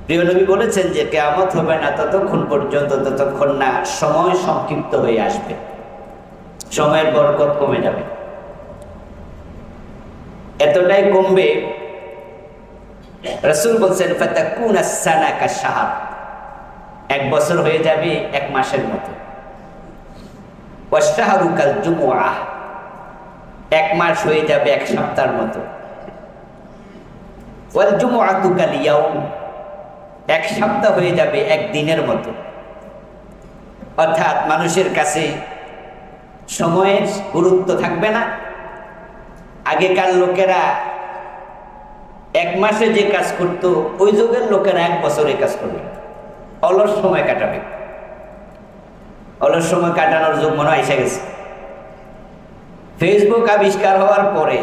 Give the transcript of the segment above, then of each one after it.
প্রিয় নবী বলেছেন যে কিয়ামত হবে না ততক্ষণ পর্যন্ত যতক্ষণ না সময় সংক্ষিপ্ত হয়ে আসবে, সময়ের বরকত কমে যাবে। এতটাই কমবে, রাসূল বলছেন ফাতাকুনা সানা কাশাহার, এক বছর হয়ে যাবে এক মাসের মতো। ওয়াশাহরু কাল জুমুআ, এক মাস হয়ে যাবে এক সপ্তাহের মতো। ওয়াল জুমুআতু কাল ইয়াউম, এক সপ্তাহ হয়ে যাবে এক দিনের মতো। অর্থাৎ মানুষের কাছে সময়ের গুরুত্ব থাকবে না। আগেকার লোকেরা এক মাসে যে কাজ করতো, ওই যুগের লোকেরা এক বছরে কাজ করবে, অলস সময় কাটাবে। অলস সময় কাটানোর যুগ মনে হয় এসে গেছে। ফেসবুক আবিষ্কার হওয়ার পরে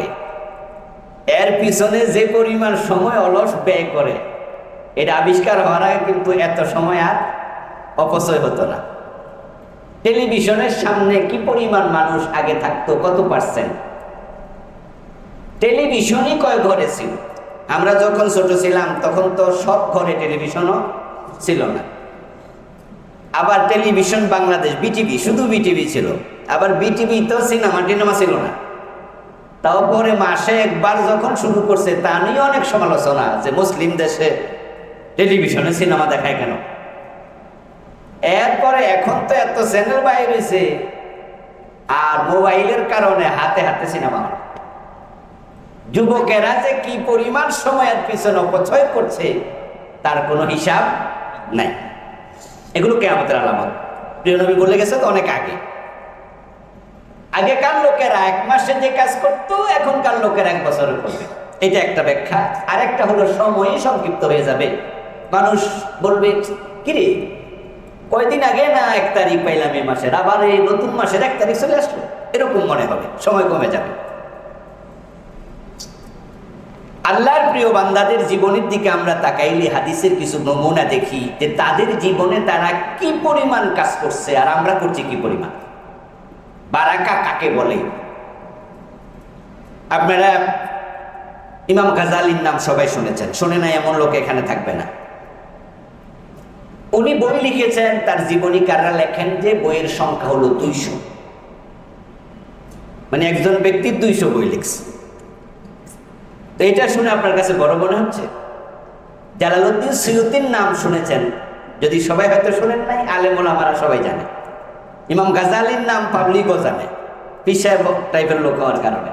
এর পিছনে যে পরিমাণ সময় অলস ব্যয় করে, এটা আবিষ্কার হওয়ার আগে কিন্তু এত সময় আর অপচয় হতো না। টেলিভিশনের সামনে কি পরিমাণ মানুষ আগে থাকতো, কত পার্সেন্ট? টেলিভিশনই কয় ঘরে ছিল। আমরা যখন ছোট ছিলাম তখন তো সব ঘরে টেলিভিশনও ছিল না। আবার টেলিভিশন বাংলাদেশ বিটিভি, শুধু বিটিভি ছিল। আবার বিটিভি তো সিনেমা ছিল না। তাও পরে মাসে একবার যখন শুরু করছে, তা নিয়ে অনেক সমালোচনা যে মুসলিম দেশে টেলিভিশনে সিনেমা দেখায় কেন। এরপরে এখন তো এত চ্যানেল বাইরে হয়েছে, আর মোবাইলের কারণে হাতে হাতে সিনেমা। যুবকেরা যে কি পরিমাণ সময়ের পিছনে অপচয় করছে তার কোনো হিসাব নাই। এগুলো কিয়ামতের আলামত। প্রিয় নবী বলে গেছে তো অনেক আগে। আগেকার লোকেরা এক মাসে যে কাজ করতো, এখনকার লোকেরা এক বছরে করবে। এটা একটা ব্যাখ্যা। আর একটা হলো সময় সংক্ষিপ্ত হয়ে যাবে। মানুষ বলবে কিরে, কয়দিন আগে না 1 তারিখ পাইলাম এই মাসের, আবার এই নতুন মাসের 1 তারিখ চলে আসলো, এরকম মনে হবে, সময় কমে যাবে। আল্লাহর প্রিয় বান্দাদের জীবনের দিকে আমরা তাকাইলে হাদিসের কিছু নমুনা দেখি যে তাদের জীবনে তারা কি পরিমাণ কাজ করছে আর আমরা করছি কি পরিমাণ। বারাকা কাকে বলে? আপনারা ইমাম গাজালির নাম সবাই শুনেছেন, শুনে নাই এমন লোক এখানে থাকবে না। উনি বই লিখেছেন, তার জীবনীকাররা লেখেন যে বইয়ের সংখ্যা হলো 200। মানে একজন ব্যক্তি 200 বই লিখছে। তো এটা শুনে আপনার কাছে বড় মনে হচ্ছে? জালালউদ্দিন সুয়ুতির নাম শুনেছেন, যদি সবাই হয়তো শুনেন নাই, আলেম ওলামারা সবাই জানে। ইমাম গাজালির নাম পাবলিকও জানে, পীর সাহেব টাইপের লোক হওয়ার কারণে।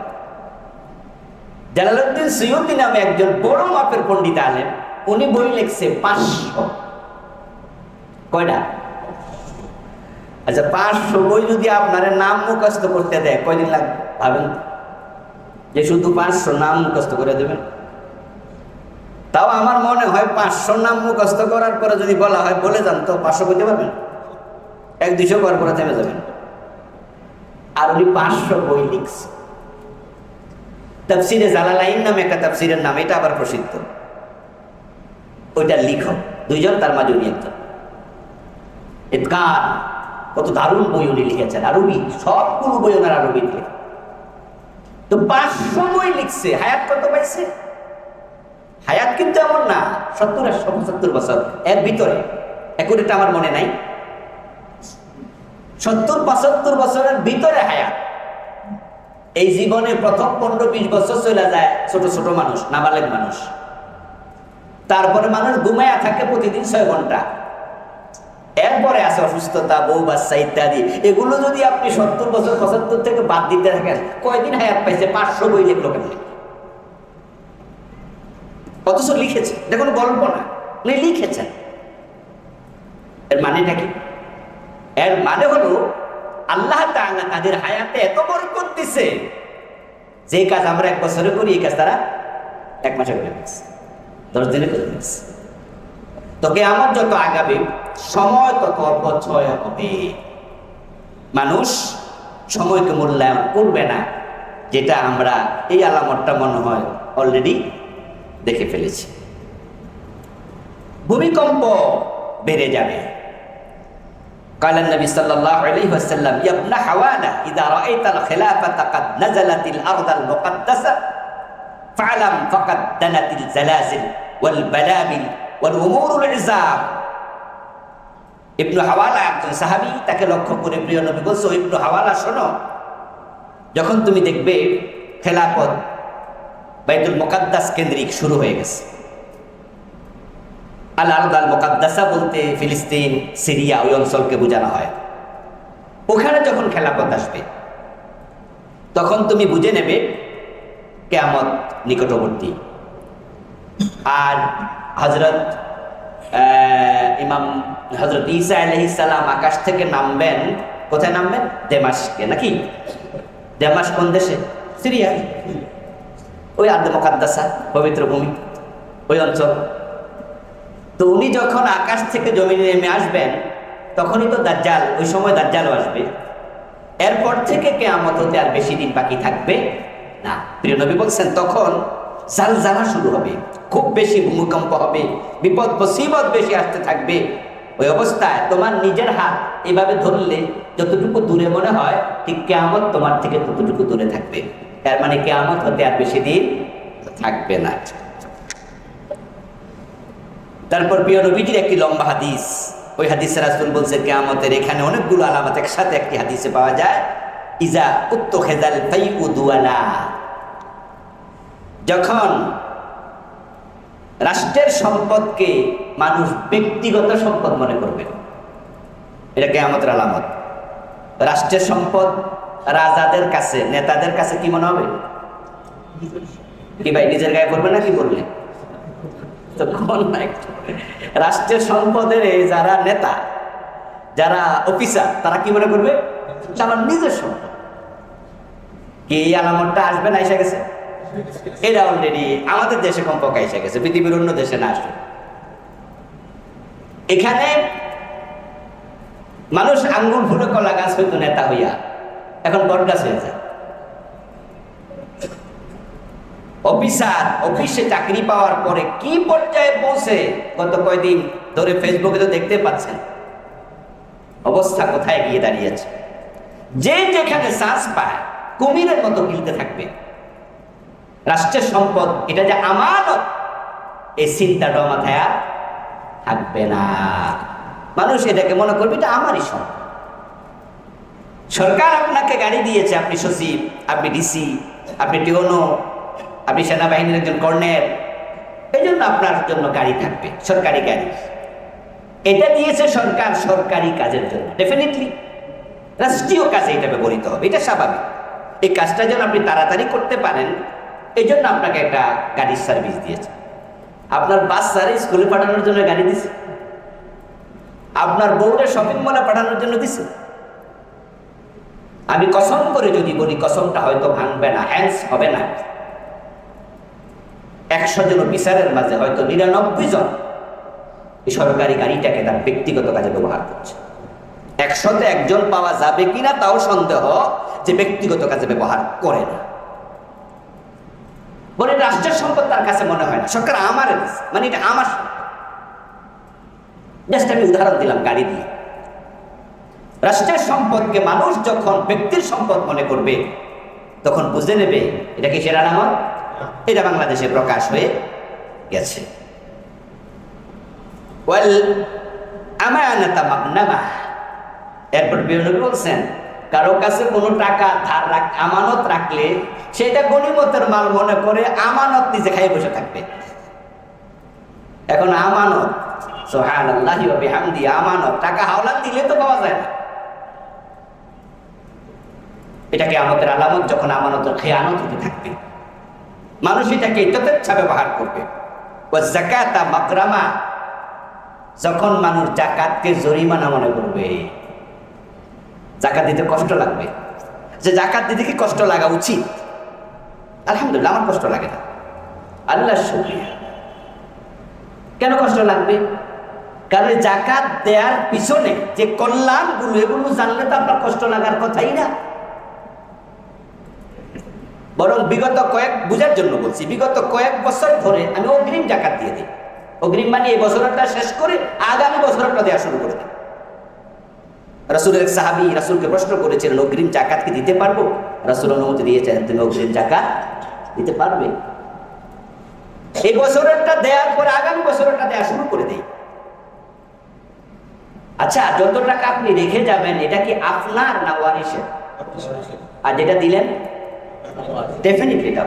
জালালউদ্দিন সুয়ুতি নামে একজন বড় মাপের পণ্ডিত আলেম, উনি বই লিখছে 500। কয়টা? আচ্ছা, 500 বই যদি আপনার নাম মুখস্থ করতে দেয় কয়দিন লাগবে ভাবেন? যে শুধু 500 নাম মুখস্থ করে দেবেন? তাও আমার মনে হয় 500 নাম মুখস্থ করার পরে যদি বলা হয় বলে যান, তো 500 বলতে পারবেন? 1-200 করার পরে থেমে যাবেন। আর উনি 500 বই লিখছে। তাফসিরে জালালাইন নামে একটা তাফসিরের নাম, এটা আবার প্রসিদ্ধ। ওইটা লিখক 2 জন, তার মাঝে উনি একজন। ইতকান, কত দারুণ বই উনি লিখেছেন, আরবি, সবগুলো বই ওনার আরবি লিখে। তো 500 বই লিখছে, হায়াত কত পাইছে? হায়াত কিন্তু এমন না 70-75 বছর, এর ভিতরে একুরেট আমার মনে নাই, 70-75 বছরের ভিতরে হায়াত। এই জীবনে প্রথম 15-20 বছর চলে যায় ছোট ছোট মানুষ, নাবালেগ মানুষ। তারপরে মানুষ ঘুমায়া থাকে প্রতিদিন 6 ঘন্টা। এরপরে আছে অসুস্থতা, বউ বাচ্চা ইত্যাদি। এগুলো যদি আপনি 70 বছর 75 থেকে বাদ দিতে থাকেন, কয়দিন হায়াত পাইছে? 500 বই লিখলো কেন? অথচ লিখেছে, এটা কোনো গল্প না, উনি লিখেছেন। এর মানেটা কি? এর মানে হলো আল্লাহ তাআলা তাদের হায়াতে এত বরকত দিছে, যে কাজ আমরা 1 বছরে করি এই কাজ তারা 1 মাসে করে দিচ্ছে, 10 দিনে করে দিচ্ছে। তো কিয়ামত যত আগাবে সময় তত অপচয় হবে। মানুষ সময়কে মূল্যায়ন করবে না, যেটা আমরা এই আলামতটা মনে হয় অলরেডি দেখে ফেলেছি। ভূমিকম্প বেড়ে যাবে। قال النبي صلى الله عليه وسلم يا ابن حوانا إذا رأيت الخلافة قد نزلت الأرض المقدسة فاعلم فقد دنت الزلازل والبلابل ওয়াল উমুরুল ইজাম। ইবনু হাওয়ালা একজন সাহাবী, তাকে লক্ষ্য করে প্রিয় নবী বলছে, ইবনু হাওয়ালা শোনো, যখন তুমি দেখবে খেলাফত বাইতুল মুকাদ্দাস কেন্দ্রিক শুরু হয়ে গেছে। আল আরদ আল মুকাদ্দাসা বলতে ফিলিস্তিন, সিরিয়া ওই অঞ্চলকে বোঝানো হয়। ওখানে যখন খেলাফত আসবে তখন তুমি বুঝে নেবে কিয়ামত নিকটবর্তী। আর হযরত ইমাম হযরত ঈসা আলাইহিস সালাম আকাশ থেকে নামবেন, কোথায় নামবেন? দামেস্কে, নাকি? দামেস্ক কোন দেশে? সিরিয়া, ওই আরদ মুকাদ্দাসা, পবিত্র ভূমি, ওই অঞ্চল। তো উনি যখন আকাশ থেকে জমিনে নেমে আসবেন তখনই তো দাজ্জাল, ওই সময় দাজ্জালও আসবে। এরপর থেকে কিয়ামত হতে আর বেশি দিন বাকি থাকবে না। প্রিয় নবী বলছেন তখন জালজালা শুরু হবে, খুব বেশি ভূমিকম্প হবে, বিপদ মুসিবত বেশি আসতে থাকবে। ওই অবস্থায় তোমার নিজের হাত এভাবে ধরলে যতটুকু দূরে মনে হয়, ঠিক কিয়ামত তোমার থেকে ততটুকু দূরে থাকবে। এর মানে কিয়ামত হতে আর বেশি দিন থাকবে না। তারপর প্রিয় নবীজির একটি লম্বা হাদিস, ওই হাদিসে রাসূল বলছে কিয়ামতের এখানে অনেকগুলো আলামত একসাথে একটি হাদিসে পাওয়া যায়। ইজা উত্তখিযাল ফাইউ দুওয়ালা, যখন রাষ্ট্রের সম্পদকে মানুষ ব্যক্তিগত সম্পদ মনে করবে, এটা কিয়ামতের আলামত। রাষ্ট্রের সম্পদ রাজাদের কাছে, নেতাদের কাছে কি মনে হবে? কি ভাই, নিজের গায়ে করবে না? কি বললে তো কোন না, রাষ্ট্রের সম্পদের যারা নেতা, যারা অফিসার, তারা কি মনে করবে? আমার নিজের সম্পদ। কি এই আলামতটা আসবে না? এসে গেছে। এটা অলরেডি আমাদের দেশে কমপক্ষে এসে গেছে, পৃথিবীর অন্য দেশে না আসে। এখানে মানুষ আঙ্গুল ফুলে কলা গাছ হইতো নেতা হইয়া, এখন বট গাছ হয়ে যায়। অফিসার অফিসে চাকরি পাওয়ার পরে কি পর্যায়ে পৌঁছে, গত কয়দিন ধরে ফেসবুকে তো দেখতে পাচ্ছেন অবস্থা কোথায় গিয়ে দাঁড়িয়েছে। যে যেখানে চান্স পায় কুমিরের মতো গিলতে থাকবে। রাষ্ট্রের সম্পদ এটা যে আমানত, এই চিন্তাটা মাথায় আর থাকবে না। মানুষ এটাকে মনে করবে এটা আমারই সম্পদ। সরকার আপনাকে গাড়ি দিয়েছে, আপনি সচিব, আপনি ডিসি, আপনি টিওনো, আপনি সেনাবাহিনীর একজন কর্নেল, এই জন্য আপনার জন্য গাড়ি থাকবে, সরকারি গাড়ি। এটা দিয়েছে সরকার সরকারি কাজের জন্য, ডেফিনেটলি রাষ্ট্রীয় কাজে এটা ব্যবহৃত হবে, এটা স্বাভাবিক। এই কাজটা যেন আপনি তাড়াতাড়ি করতে পারেন, এই জন্য আপনাকে একটা গাড়ির সার্ভিস দিয়েছে। আপনার বাচ্চারে স্কুলে পাঠানোর জন্য গাড়ি দিছে, আপনার বউরে শপিং মলে পাঠানোর জন্য দিছে। আমি কসম করে যদি বলি, কসমটা হয়তো ভাঙবে না, হ্যান্স হবে না। 100 জন অফিসারের মাঝে হয়তো 99 জন এই সরকারি গাড়িটাকে তার ব্যক্তিগত কাজে ব্যবহার করছে। 100-তে 1 জন পাওয়া যাবে কিনা তাও সন্দেহ যে ব্যক্তিগত কাজে ব্যবহার করে না। বলে রাষ্ট্রের সম্পদ তার কাছে মনে হয় না, সরকার আমার, মানে এটা আমার সম্পদ। জাস্ট আমি উদাহরণ দিলাম গাড়ি দিয়ে। রাষ্ট্রের সম্পদকে মানুষ যখন ব্যক্তির সম্পদ মনে করবে তখন বুঝে নেবে এটা কি সেরা নামত। এটা বাংলাদেশে প্রকাশ হয়ে গেছে। ওয়াল আমানাতা মাগনামা, এরপর বিরোধী বলছেন কারো কাছে কোনো টাকা ধার আমানত রাখলে সেটা গনিমতের মাল মনে করে আমানত নিজে খাই বসে থাকবে। এখন আমানত, সুবহানাল্লাহি ওয়া বিহামদি, আমানত টাকা হাওলাত দিলে তো পাওয়া যায় না। এটাকে আমাদের আলামত, যখন আমানতের খেয়ানত হতে থাকবে মানুষ এটাকে যথেচ্ছা ব্যবহার করবে। ওয়া যাকাতা মাকরামা, যখন মানুষ যাকাতকে জরিমানা মনে করবে, যাকাত দিতে কষ্ট লাগবে, যে যাকাত দিতে কি কষ্ট লাগা উচিত? আলহামদুলিল্লাহ আমার কষ্ট লাগে না, আল্লাহর শুকরিয়া। কেন কষ্ট লাগবে? কারণ যাকাত দেওয়ার পিছনে যে কল্যাণগুলো, এগুলো জানলে তো আপনার কষ্ট লাগার কথাই না। বরং বিগত বুঝার জন্য বলছি, বিগত কয়েক বছর ধরে আমি অগ্রিম যাকাত দিয়ে দিই। অগ্রিম মানে এই বছরটা শেষ করে আগামী বছরটা দেওয়া শুরু করে দিই। রাসূলের এক সাহাবী রাসূলকে প্রশ্ন করেছিলেন, অগ্রিম যাকাত কি দিতে পারবো? রাসূল অনুমতি দিয়েছেন, তুমি অগ্রিম যাকাত দিতে পারবে। এই বছরটা দেওয়ার পরে আগামী বছরটা দেওয়া শুরু করে আচ্ছা, যত টাকা আপনি রেখে যাবেন এটা কি আপনার না ওয়ারিসের? আর যেটা দিলেন ডেফিনেটলি এটা।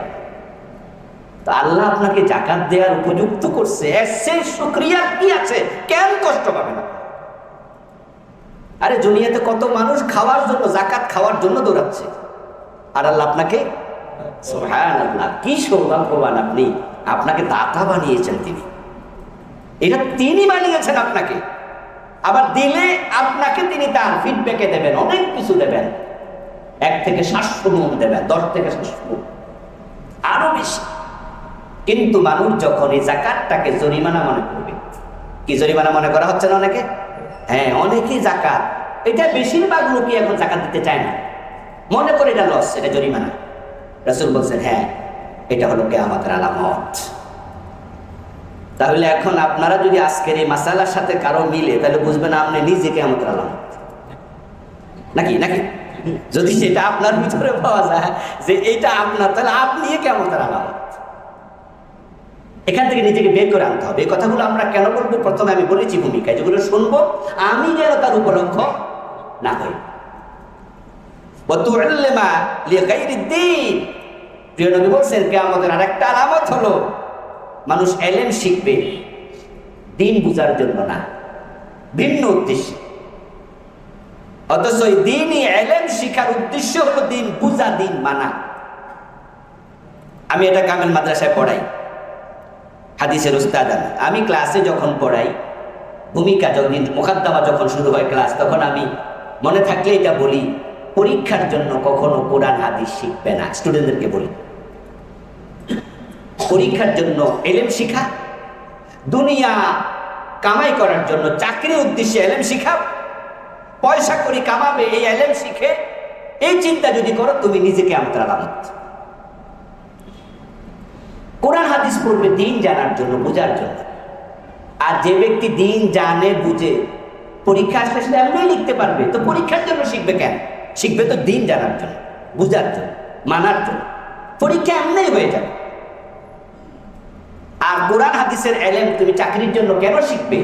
তো আল্লাহ আপনাকে জাকাত দেওয়ার উপযুক্ত করছে, এসে শুকরিয়া কি আছে? কেন কষ্ট পাবে না? আরে দুনিয়াতে কত মানুষ খাওয়ার জন্য, জাকাত খাওয়ার জন্য দৌড়াচ্ছে, আর আল্লাহ আপনাকে, সুবহানাল্লাহ, কি সৌভাগ্যবান আপনি, আপনাকে দাতা বানিয়েছেন তিনি। এটা তিনি বানিয়েছেন আপনাকে। আবার দিলে আপনাকে তিনি তার ফিডব্যাকে দেবেন, অনেক কিছু দেবেন। 1 থেকে 700 গুণ দেবেন, 10 থেকে 700 গুণ, আরো বেশি। কিন্তু মানুষ যখন এই জাকাতটাকে জরিমানা মনে করবে, কি জরিমানা মনে করা হচ্ছে না অনেকে? হ্যাঁ, অনেকেই জাকাত, এটা বেশিরভাগ লোকই এখন জাকাত দিতে চায় না, মনে করে এটা লস, এটা জরিমানা। রাসূল বলছেন হ্যাঁ, এটা হলো কিয়ামতের আলামত। তাহলে এখন আপনারা যদি আজকের এই মাসালার সাথে কারো মিলে, তাহলে বুঝবেন আপনি নিজে কিয়ামতের আলামত, নাকি নাকি যদি সেটা আপনার ভিতরে পাওয়া যায় যে এটা আপনার, তাহলে আপনি কিয়ামতের আলামত। এখান থেকে নিজেকে বের করে আনতে হবে। এই কথাগুলো আমরা কেন বলবো? প্রথমে আমি বলেছি ভূমিকায়, যেগুলো শুনবো আমি যেন তার উপলক্ষ না হই। প্রিয় নবী বলছেন কিয়ামতের আরেকটা আলামত হলো মানুষ এলেম শিখবে দিন বুঝার জন্য না, ভিন্ন উদ্দেশ্যে। অথচ এই দিনই এলেম শিখার উদ্দেশ্য হলো দিন বুঝা, দিন মানা। আমি এটা কামেল মাদ্রাসায় পড়াই, হাদিসের উস্তাদ আমি ক্লাসে যখন পড়াই, ভূমিকা যখন মুকাদ্দামা যখন শুরু হয় ক্লাস, তখন আমি মনে থাকলে এটা বলি, পরীক্ষার জন্য কখনো কোরআন হাদিস শিখবে না। স্টুডেন্টদেরকে বলি, পরীক্ষার জন্য এলেম শিখা, দুনিয়া কামাই করার জন্য চাকরির উদ্দেশ্যে এলেম শিখা, পয়সা করে কামাবে এই এলেম শিখে, এই চিন্তা যদি করো তুমি নিজেকে কিয়ামতের আলামত। কোরআন হাদিস পড়বে দিন জানার জন্য, বুঝার জন্য। আর যে ব্যক্তি দিন জানে, বুঝে, পরীক্ষা আসলে সেটা এমনি লিখতে পারবে, তো পরীক্ষার জন্য শিখবে কেন? শিখবে তো দিন জানার জন্য, বুঝার জন্য, মানার জন্য। পরীক্ষা এমনি হয়ে যাবে। আর কোরআন হাদিসের এলেম তুমি চাকরির জন্য কেন শিখবে?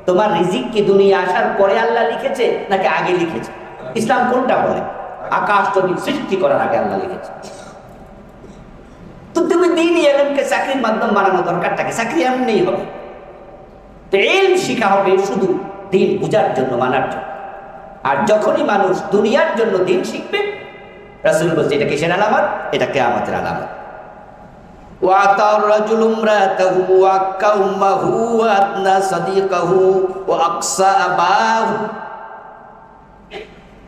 তোমার রিজিক কি দুনিয়া আসার পরে আল্লাহ লিখেছে নাকি আগে লিখেছে? ইসলাম কোনটা বলে? আকাশ জমিন সৃষ্টি করার আগে আল্লাহ লিখেছে। তো তুমি দিন এলেমকে চাকরির মাধ্যম বানানো দরকারটাকে, চাকরি এমনি হবে। তো এলম শিখা হবে শুধু দিন বুঝার জন্য, মানার জন্য। আর যখনই মানুষ দুনিয়ার জন্য দিন শিখবে, রাসূল বলছে এটা কিসের আলামত? এটা কিয়ামতের আলামত। ওয়াতার রাজুল ইমরাতাহু ওয়া কাউমাহু ওয়া আদনা সাদিকাহু ওয়া আকসা আবাহু।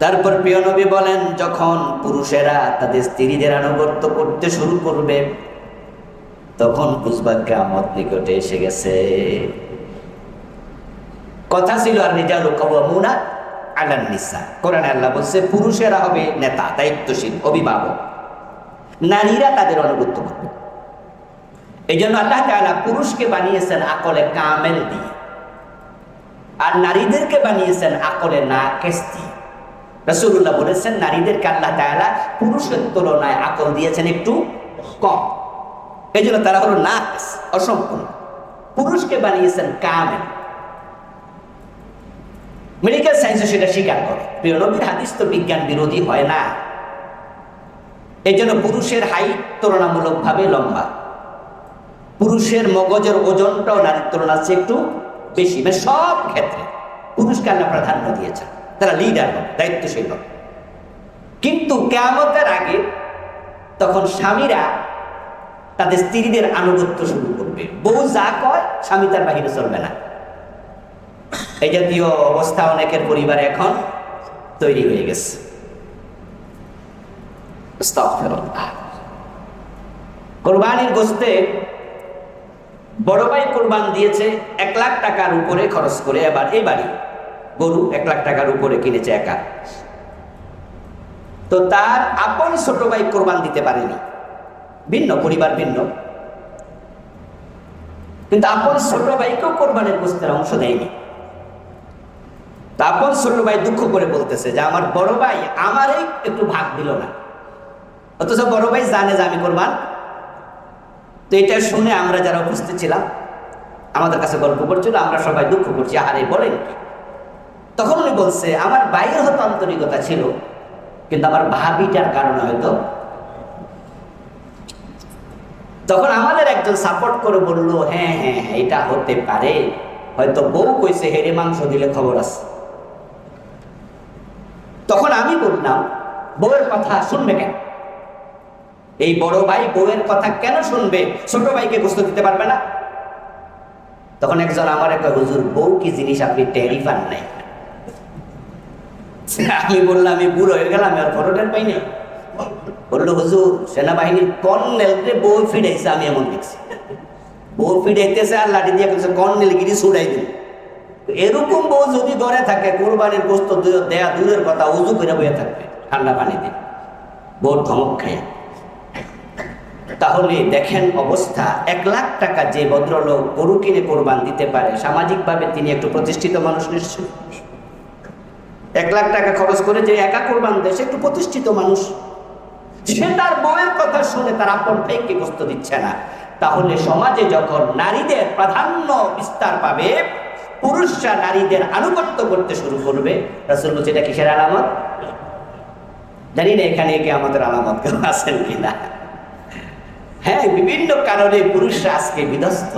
তারপর প্রিয় নবী বলেন, যখন পুরুষেরা তাদের স্ত্রীদের আনুগত্য করতে শুরু করবে, তখন বুঝবা কিয়ামত নিকটে এসে গেছে। কথা ছিল আর রিজালু কাওয়ামুনা আলান নিসা। কোরআনে আল্লাহ বলছে পুরুষেরা হবে নেতা, দায়িত্বশীল, অভিভাবক, নারীরা তাদের আনুগত্য করবে। এই জন্য আল্লাহ তাআলা পুরুষকে বানিয়েছেন আকলে কামেল দিয়ে, আর নারীদেরকে বানিয়েছেন আকলে নাকিস দিয়ে। রাসূলুল্লাহ বলেছেন নারীদেরকে আল্লাহ তাআলা পুরুষের তুলনায় আকল দিয়েছেন একটু কম, এই জন্য তারা হলো নাকিস, অসম্পূর্ণ। পুরুষকে বানিয়েছেন কামেল। মেডিকেল সায়েন্সও সেটা স্বীকার করে। প্রিয় নবীর হাদিস তো বিজ্ঞান বিরোধী হয় না। এই জন্য পুরুষের হাইট তুলনামূলকভাবে লম্বা, পুরুষের মগজের ওজনটাও নারীর তুলনার চেয়ে একটু বেশি। মানে সব ক্ষেত্রে পুরুষকে আল্লাহ প্রাধান্য দিয়েছেন, তারা লিডার হবে, দায়িত্বশীল হবে। কিন্তু কিয়ামতের আগে তখন স্বামীরা তাদের স্ত্রীদের আনুগত্য শুরু করবে। বউ যা কয় স্বামী তার বাহিরে চলবে না। এই জাতীয় অবস্থা অনেকের পরিবারে এখন তৈরি হয়ে গেছে। কোরবানির গোশতে বড় ভাই কোরবান দিয়েছে 1 লাখ টাকার উপরে খরচ করে। এবার এই বাড়ি গরু 1 লাখ টাকার উপরে কিনেছে একা। তো তার আপন ছোট ভাই কোরবান দিতে পারেনি, ভিন্ন পরিবার, ভিন্ন, কিন্তু আপন ছোট ভাইকেও কোরবানির গোশতের অংশ দেয়নি। আপন ছোট ভাই দুঃখ করে বলতেছে যে আমার বড় ভাই আমারই একটু ভাগ দিল না, অথচ বড় ভাই জানে যে আমি কোরবান। তো এটা শুনে আমরা যারা উপস্থিত ছিলাম আমাদের কাছে গল্প করছিল, আমরা সবাই দুঃখ করছি। আরে বলেন কি, তখন উনি বলছে আমার বাইরে হয়তো আন্তরিকতা ছিল, কিন্তু আমার ভাবিটার কারণে হয়তো। তখন আমাদের একজন সাপোর্ট করে বলল, হ্যাঁ হ্যাঁ এটা হতে পারে, হয়তো বউ কইছে হেরে মাংস দিলে খবর আছে। তখন আমি বললাম, বউয়ের কথা শুনবে কেন? এই বড় ভাই বউয়ের কথা কেন শুনবে? ছোট ভাইকে গোস্ত দিতে পারবে না? তখন একজন আমার একটা, হুজুর বউ কি জিনিস আপনি টেরই পান নাই। আমি বললাম, আমি বুড়ো হয়ে গেলাম, আর বড় টের পাই না। বললো, হুজুর সেনাবাহিনীর কর্নেলকে বউ ফিরাইছে, আমি এমন দেখছি। বউ ফিরাইতেছে আর লাঠি দিয়ে বলছে কর্নেল গিরি ছুড়াই দিল। এরকম বউ যদি ঘরে থাকে, কোরবানির গোস্ত দেয়া দূরের কথা, উজু করে বয়ে থাকবে ঠান্ডা পানি দিয়ে, বউর ধমক খায়। তাহলে দেখেন অবস্থা। 1 লাখ টাকা যে ভদ্রলোক গরু কিনে কোরবান দিতে পারে, সামাজিকভাবে তিনি একটু প্রতিষ্ঠিত মানুষ নিশ্চয়। 1 লাখ টাকা খরচ করে যে একা কোরবান দেয়, সে একটু প্রতিষ্ঠিত মানুষ। সে তার বউয়ের কথা শুনে তার আপন ভাইকে গোস্ত দিচ্ছে না। তাহলে সমাজে যখন নারীদের প্রাধান্য বিস্তার পাবে, পুরুষরা নারীদের আনুগত্য করতে শুরু করবে, রাসূল বলছে এটা কিসের আলামত? জানি না এখানে কি আমাদের আলামত কেউ আছেন কিনা। হ্যাঁ, বিভিন্ন কারণে পুরুষরা আজকে বিধ্বস্ত,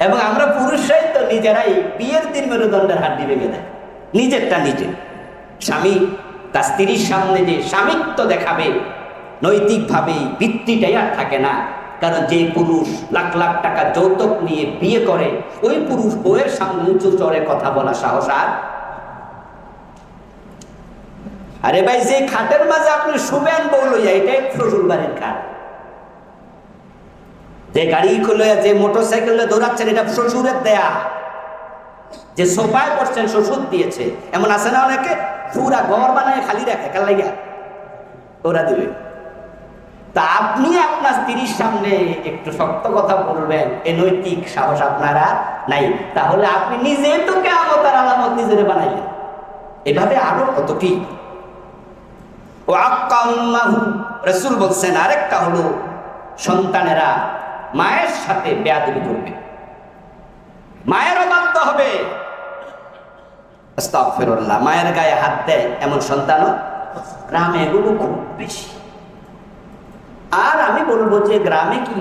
এবং আমরা পুরুষরাই তো নিজেরাই বিয়ের দিন মেরুদণ্ডের হাড্ডি ভেঙে দেয়। নিজেরটা নিজে। স্বামী তার স্ত্রীর সামনে যে স্বামিত্ব দেখাবে, নৈতিকভাবে ভিত্তিটাই আর থাকে না। কারণ যে পুরুষ লাখ লাখ টাকা যৌতুক নিয়ে বিয়ে করে, ওই পুরুষ বউয়ের সামনে উঁচু চড়ে কথা বলা সাহস আর। আরে ভাই, যে খাটের মাঝে আপনি শুবেন বউ লইয়া, এটাই শ্বশুর বাড়ির খাট। যে গাড়ি লইয়া, যে মোটর সাইকেল দৌড়াচ্ছেন, এটা শ্বশুরের দেয়া। যে সোফায় বসছেন, শ্বশুর দিয়েছে। এমন আছে না অনেকে পুরা ঘর বানায় খালি রাখে, কাল লাগিয়া ওরা দিবে। তা আপনি আপনার স্ত্রীর সামনে একটু শক্ত কথা বলবেন, এ নৈতিক সাহস আপনারা নাই। তাহলে আপনি নিজে তো কিয়ামতের আলামত নিজেরে বানাইলেন। এভাবে আরো কত কি। ও আক্কা উম্মাহু, রাসূল বলছেন আরেকটা হলো, সন্তানেরা মায়ের সাথে বেয়াদবি করবে, মায়ের অবাধ্য হবে। আস্তাগফিরুল্লাহ। মায়ের গায়ে হাত দেয় এমন সন্তানও গ্রামে এগুলো খুব বেশি। আর আমি বলবো যে গ্রামে কি,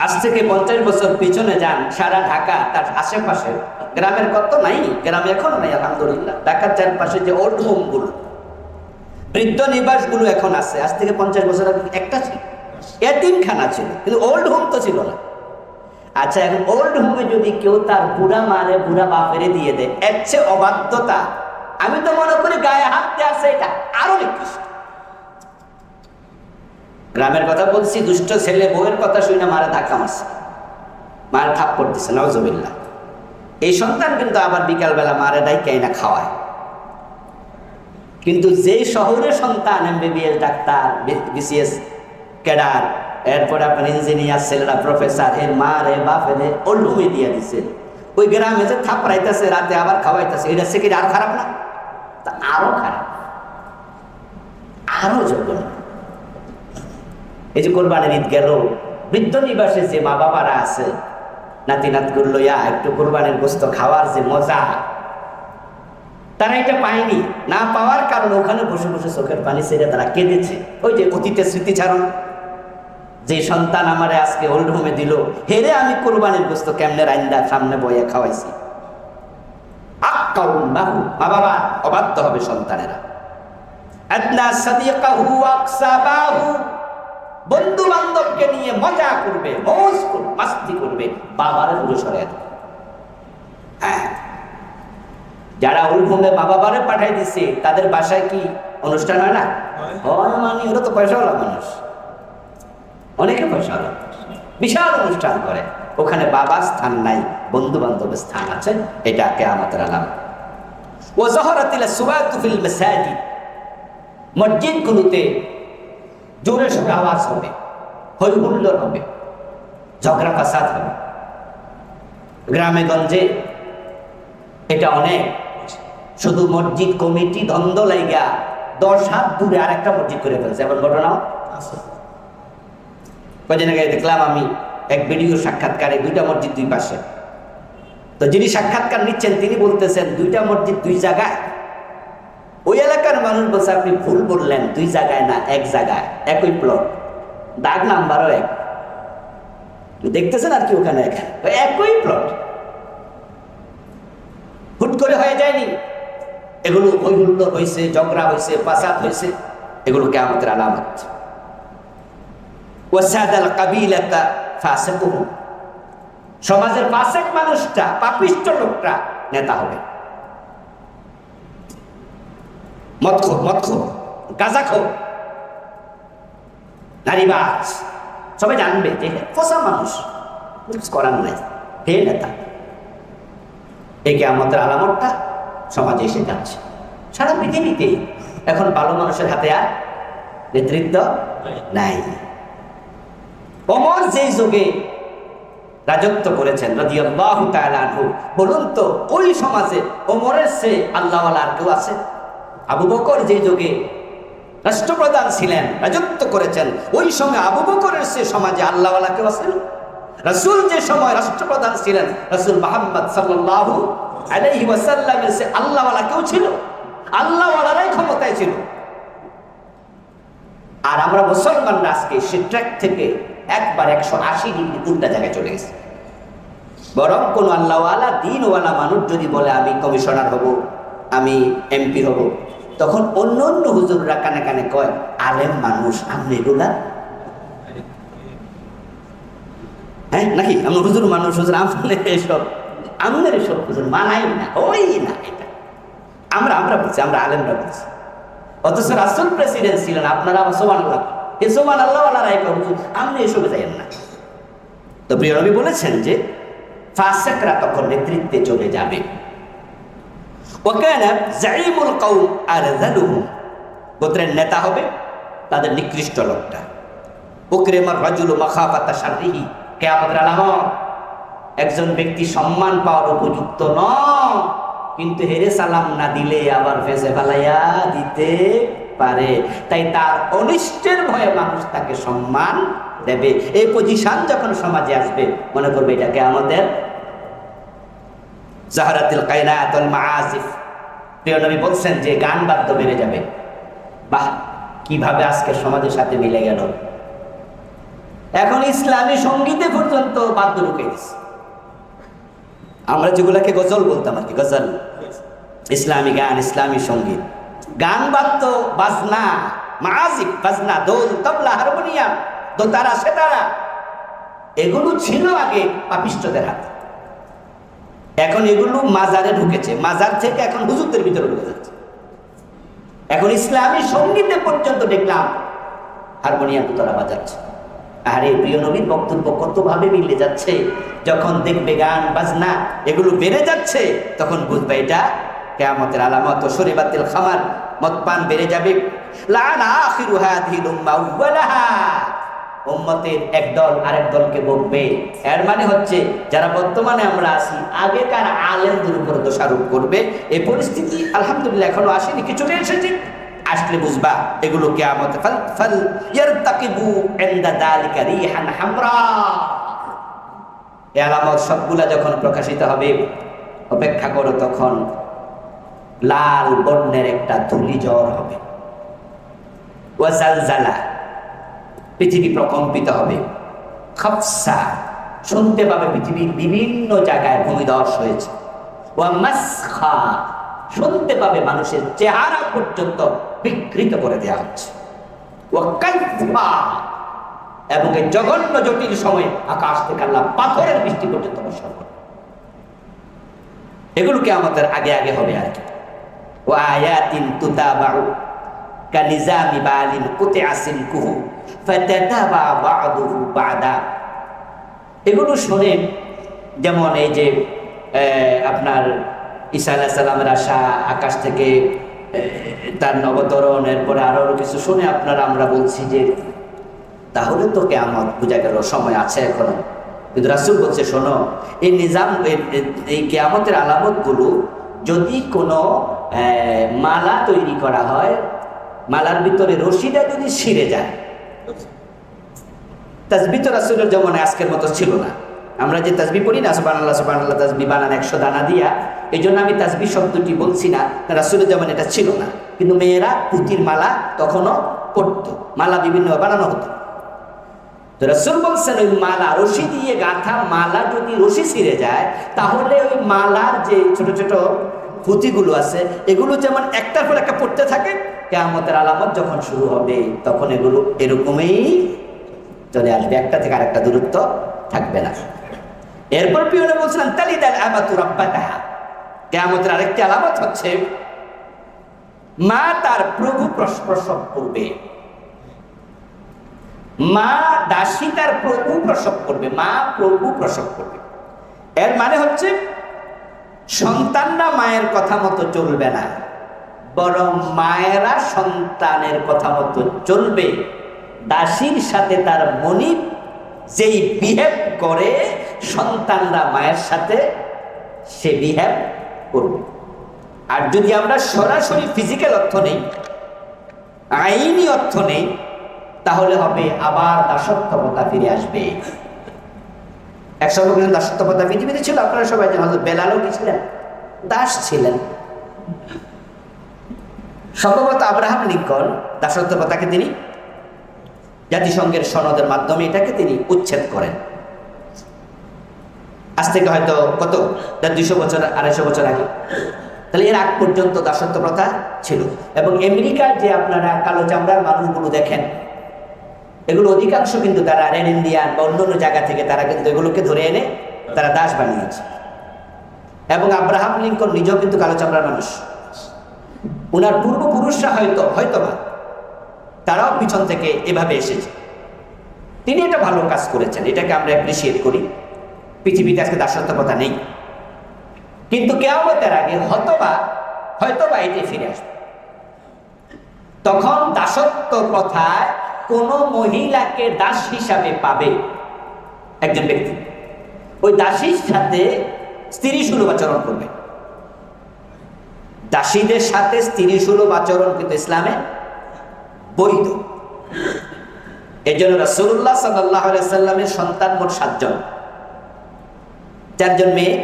আজ থেকে 50 বছর পিছনে যান, সারা ঢাকা তার আশেপাশে গ্রামের কত নাই, গ্রামে এখনো নাই আলহামদুলিল্লাহ। ঢাকার চারপাশে যে ওল্ড হোম গুলো, বৃদ্ধ নিবাস গুলো এখন আছে। আজ থেকে 50 বছর আগে একটা ছিল, এতিমখানা ছিল, কিন্তু ওল্ড হোম তো ছিল না। আচ্ছা, এখন ওল্ড হোমে যদি কেউ তার বুড়া মারে বুড়া বাপেরে দিয়ে দেয়, এর চেয়ে অবাধ্যতা আমি তো মনে করি গায়ে হাত দিয়ে আছে, এটা আরো নিকৃষ্ট। গ্রামের কথা বলছি, দুষ্ট ছেলে বউয়ের কথা শুনে মারা ধাক্কা মারছে, মার থাপ্পড় দিচ্ছে, নাউজুবিল্লাহ। এই সন্তান কিন্তু আবার বিকালবেলা মারে ডাইকাই না খাওয়ায়। কিন্তু যেই শহরে সন্তান এমবিবিএস ডাক্তার, বিসিএস ক্যাডার, এরপরে আপনার ইঞ্জিনিয়ার ছেলেরা প্রফেসর, এর মা রে বাপেরে ওল্ডুমে দিয়ে দিচ্ছে, ওই গ্রামে যে থাপড়াইতেছে, রাতে আবার খাওয়াইতেছে, এটা সে কি আরো খারাপ না? তা আরো খারাপ, আরো যোগ্য না। এই যে কোরবানির ঈদ গেল, বৃদ্ধ নিবাসে যে মা বাবারা আছে, নাতি নাতগুলো লইয়া একটু কোরবানির গোস্ত খাওয়ার যে মজা, তারা এটা পায়নি। না পাওয়ার কারণে ওখানে বসে বসে চোখের পানি ছেড়ে তারা কেঁদেছে। ওই যে অতীতের স্মৃতিচারণ, যে সন্তান আমারে আজকে ওল্ড হোমে দিল, হেরে আমি কোরবানির গোস্ত কেমনে রাইন্দা সামনে বইয়া খাওয়াইছি। আক্কাউন বাহু, মা বাবা অবাধ্য হবে সন্তানেরা। আদনা সাদিকাহু আকসাবাহু, বন্ধু বান্ধবকে নিয়ে মজা করবে, মৌজ করবে, মাস্তি করবে, বাবার অনুসরণ। হ্যাঁ, যারা ওল্ড হোমে মা বাবারে পাঠাই দিচ্ছে, তাদের বাসায় কি অনুষ্ঠান হয় না? হয়। মানে ওরা তো পয়সাওয়ালা মানুষ, অনেকে পয়সাওয়ালা, বিশাল অনুষ্ঠান করে। ওখানে বাবার স্থান নাই, বন্ধু বান্ধবের স্থান আছে। এটা কিয়ামতের আলামত। ওয়া যাহারাতিল আসওয়াতু ফিল মাসাজিদ, মসজিদগুলোতে জোরে সোরে আওয়াজ হবে, হই হুল্লোড় হবে, ঝগড়া ফাসাদ হবে। গ্রামে গঞ্জে এটা অনেক। শুধু মসজিদ কমিটি দ্বন্দ্ব লাইগা 10 হাত দূরে আর একটা মসজিদ করে ফেলছে, এমন ঘটনাও কদিন আগে দেখলাম আমি এক ভিডিও সাক্ষাৎকারে, 2টা মসজিদ 2 পাশে। তো যিনি সাক্ষাৎকার নিচ্ছেন তিনি বলতেছেন দুইটা মসজিদ দুই জায়গায়। ওই এলাকার মানুষ বলছে আপনি ভুল বললেন, দুই জায়গায় না, এক জায়গায়, একই প্লট, দাগ নাম্বারও এক, দেখতেছেন আর কি ওখানে একই প্লট, হুট করে হয়ে যায়নি। এগুলো হৈহুল্লোড় হয়েছে, ঝগড়া হয়েছে, ফাসাদ হয়েছে, এগুলো কিয়ামতের আলামত। ওয়াসাদাল কাবিলাতা ফাসিকুহুম, সমাজের ফাসিক মানুষটা, পাপিষ্ঠ লোকটা নেতা হবে। মদখোর, গাঁজাখোর, নারীবাজ, সবাই জানবে যে ফসা মানুষ, কিছু করার নাই, হে নেতা। এই কিয়ামতের আলামতটা সমাজে এসে যাচ্ছে। সারা পৃথিবীতে এখন ভালো মানুষের হাতে আর নেতৃত্ব নাই। ওমর যেই যুগে রাজত্ব করেছেন রাদিয়াল্লাহু তাআলা আনহু, বলুন তো ওই সমাজে ওমরের সে আল্লাহওয়ালা আর কেউ আছে? আবু বকর যে যুগে রাষ্ট্রপ্রধান ছিলেন, রাজত্ব করেছেন, ওই সময় আবু বকরের সে সমাজে আল্লাহওয়ালা কেউ আছেন? রাসূল যে সময় রাষ্ট্রপ্রধান ছিলেন, রাসূল মুহাম্মদ সাল্লাল্লাহু আলাইহি ওয়াসাল্লামের সে আল্লাহওয়ালা কেউ ছিল? আল্লাহওয়ালারাই ক্ষমতায় ছিল। আর আমরা মুসলমানরা আজকে সে ট্র্যাক থেকে একবার 180 ডিগ্রি উল্টা জায়গায় চলে গেছে। বরং কোন আল্লাহওয়ালা দিনওয়ালা মানুষ যদি বলে আমি কমিশনার হব, আমি এমপি হব, তখন অন্য অন্য হুজুররা কানে কানে কয় আলেম মানুষ, আপনি এগুলা হ্যাঁ নাকি আমরা হুজুর মানুষ, হুজুর আমাদের এসব, আমাদের এসব হুজুর মানাই না, ওই না, এটা আমরা বলছি, আমরা আলেমরা বলছি। অথচ রাসূল প্রেসিডেন্ট ছিলেন, আপনারা আবার সুবহানাল্লাহ, এই সুবহানাল্লাহ ওয়ালারাই কয় হুজুর আপনি এসবে যাইয়েন না। তো প্রিয় নবী বলেছেন যে ফাসিকরা তখন নেতৃত্বে চলে যাবে। ওয়াকানা যাঈমুল কওম আরযালুহুম, গোত্রের নেতা হবে তাদের নিকৃষ্ট লোকটা। উকরিমার রাজুলু মাখাফাতা শাররিহি, কিয়ামতের আলামত, একজন ব্যক্তি সম্মান পাওয়ার উপযুক্ত নয়, কিন্তু হেরে সালাম না দিলে আবার ফেসে ফেলাইয়া দিতে পারে। তাই তার অনিষ্টের ভয়ে মানুষ তাকে সম্মান দেবে। এই পজিশন যখন সমাজে আসবে মনে করবে এটা কিয়ামতের জাহরাতুল কায়নাত ওয়াল মাআসিফ। প্রিয় নবী বলছেন যে গান বাদ্য বেড়ে যাবে। বাহ, কিভাবে আজকে সমাজের সাথে মিলে গেল। এখন ইসলামী সঙ্গীতে পর্যন্ত বাদ্য ঢুকে গেছে। আমরা যেগুলাকে গজল বলতাম আর কি, গজল, ইসলামী গান, ইসলামী সঙ্গীত, গান বাদ্য, বাজনা, মাআজিফ, বাজনা, দোল, তবলা, হারমোনিয়াম, দোতারা, সেতারা, এগুলো ছিল আগে পাপিষ্ঠদের হাতে। এখন এগুলো মাজারে ঢুকেছে, মাজার থেকে এখন হুজুরদের ভিতরে ঢুকে যাচ্ছে। এখন ইসলামী সঙ্গীতে পর্যন্ত দেখলাম হারমোনিয়াম, দোতারা বাজাচ্ছে। আরে প্রিয় নবীর বক্তব্য কতভাবে মিলে যাচ্ছে। যখন দেখবে গান বাজনা এগুলো বেড়ে যাচ্ছে, তখন বুঝবে এটা কিয়ামতের আলামত। শরিবাতিল খামার, মদপান বেড়ে যাবে। লাআনা আখিরু হাযিহিল উম্মাহ ওয়ালাহা, উম্মতের একদল আরেক দলকে বকবে। এর মানে হচ্ছে যারা বর্তমানে আমরা আছি আগেকার আলেমদের উপর দোষারোপ করবে। এই পরিস্থিতি আলহামদুলিল্লাহ এখনো আসেনি, কিছু এসেছে, আসলে বুঝবা এগুলো কিয়ামত। ফাল ইয়ারতাকিবু ইনদা যালিকা রিহান হামরা, এই আলামত সবগুলা যখন প্রকাশিত হবে অপেক্ষা করো, তখন লাল বর্ণের একটা ধূলিঝড় হবে। ওয়া জালজালা, পৃথিবী প্রকম্পিত হবে। খাফসা, শুনতে পাবে পৃথিবীর বিভিন্ন জায়গায় ভূমিধস হয়েছে। ওয়া মাসখা, শুনতে পাবে মানুষের চেহারা পর্যন্ত বিকৃত করে দেওয়া হচ্ছে। ওয়া কাইফা, এবং এই জঘন্য জটিল সময়ে আকাশ থেকে আল্লাহ পাথরের বৃষ্টি পর্যন্ত বর্ষণ করে। এগুলো কিয়ামতের আগে আগে হবে আর কি। ওয়া আয়াতিন তুতাবাউ কানিজামি বালিন কুতিআ সিনকুহু ফাতাতাবা বা'দুহু বা'দা, এগুলো শুনে যেমন এই যে আপনার ঈসা আলাইহিস সালামের আসা, আকাশ থেকে তার নবতরণ, এরপরে আরো কিছু শুনে আপনারা আমরা বলছি যে তাহলে তো কিয়ামত বোঝা গেল, সময় আছে এখনো। কিন্তু রাসূল বলছে শোনো, এই নিজাম, এই কিয়ামতের আলামতগুলো যদি কোনো মালা তৈরি করা হয়, মালার ভিতরে রশিটা যদি ছিঁড়ে যায়, তাসবিহ তো রাসূলের জমানায় আজকের মতো ছিল না, আমরা যে তাসবিহ পড়ি না, সুবহানাল্লাহ সুবহানাল্লাহ, তাসবিহ বানান 100 দানা দিয়া, এই জন্য আমি তাসবিহ শব্দটি বলছি না, রাসূলের জামানায় এটা ছিল না, কিন্তু মেয়েরা পুঁতির মালা তখনও পড়তো, মালা বিভিন্ন বানানো হতো। তো রাসূল বলছেন ওই মালা, রশি দিয়ে গাঁথা মালা যদি রশি ছিঁড়ে যায়, তাহলে ওই মালার যে ছোট ছোট পুঁতিগুলো আছে এগুলো যেমন একটার পর একটা পড়তে থাকে, কিয়ামতের আলামত যখন শুরু হবে তখন এগুলো এরকমই চলে আসবে, একটা থেকে আরেকটা দূরত্ব থাকবে না। এরপর প্রিয় নবী বলছিলেন তালিদাল আমাতু রাব্বাতাহা, কিয়ামতের আরেকটি আলামত হচ্ছে মা তার প্রভু প্রসব করবে। মা দাসী তার প্রভু প্রসব করবে, মা প্রভু প্রসব করবে। এর মানে হচ্ছে সন্তানরা মায়ের কথা মতো চলবে না, বরং মায়েরা সন্তানের কথা মতো চলবে। দাসীর সাথে তার মনিব যেই বিহেভ করে, সন্তানরা মায়ের সাথে সে বিহেভ করবে। আর যদি আমরা সরাসরি ফিজিক্যাল অর্থ নেই, আইনি অর্থ নেই, তাহলে হবে আবার দাসত্ব প্রথা ফিরে আসবে। এক সময় কিন্তু দাসত্ব প্রথা পৃথিবীতে ছিল, আপনারা সবাই জানেন। হযরত বেলালও কি ছিলেন? দাস ছিলেন। সম্ভবত আব্রাহাম লিঙ্কন দাসত্ব প্রথাকে তিনি জাতিসংঘের সনদের মাধ্যমে এটাকে তিনি উচ্ছেদ করেন। আজ থেকে হয়তো কত 200 বছর 250 বছর আগে। তাহলে এর আগ পর্যন্ত দাসত্ব প্রথা ছিল। এবং আমেরিকার যে আপনারা কালো চামড়ার মানুষগুলো দেখেন, এগুলো অধিকাংশ কিন্তু তারা রেন ইন্ডিয়ান বা অন্য অন্য জায়গা থেকে তারা কিন্তু এগুলোকে ধরে এনে তারা দাস বানিয়েছে। এবং আব্রাহাম লিঙ্কন নিজেও কিন্তু কালো চামড়ার মানুষ। উনার পূর্বপুরুষরা হয়তোবা তারাও পিছন থেকে এভাবে এসেছে। তিনি এটা ভালো কাজ করেছেন, এটাকে আমরা অ্যাপ্রিসিয়েট করি। পৃথিবীতে আজকে দাসত্ব প্রথা নেই, কিন্তু কিয়ামতের আগে হয়তোবা এটি ফিরে আসবে। তখন দাসত্ব প্রথায় কোন মহিলাকে দাস হিসাবে পাবে একজন ব্যক্তি, ওই দাসীর সাথে স্ত্রী সুলভ আচরণ করবে। দাসীদের সাথে স্ত্রী সুলভ আচরণ কিন্তু ইসলামে বৈধ। এই জন্য রাসূলুল্লাহ সাল্লাল্লাহু আলাইহি সাল্লামের সন্তান মোট 7 জন, 4 জন মেয়ে,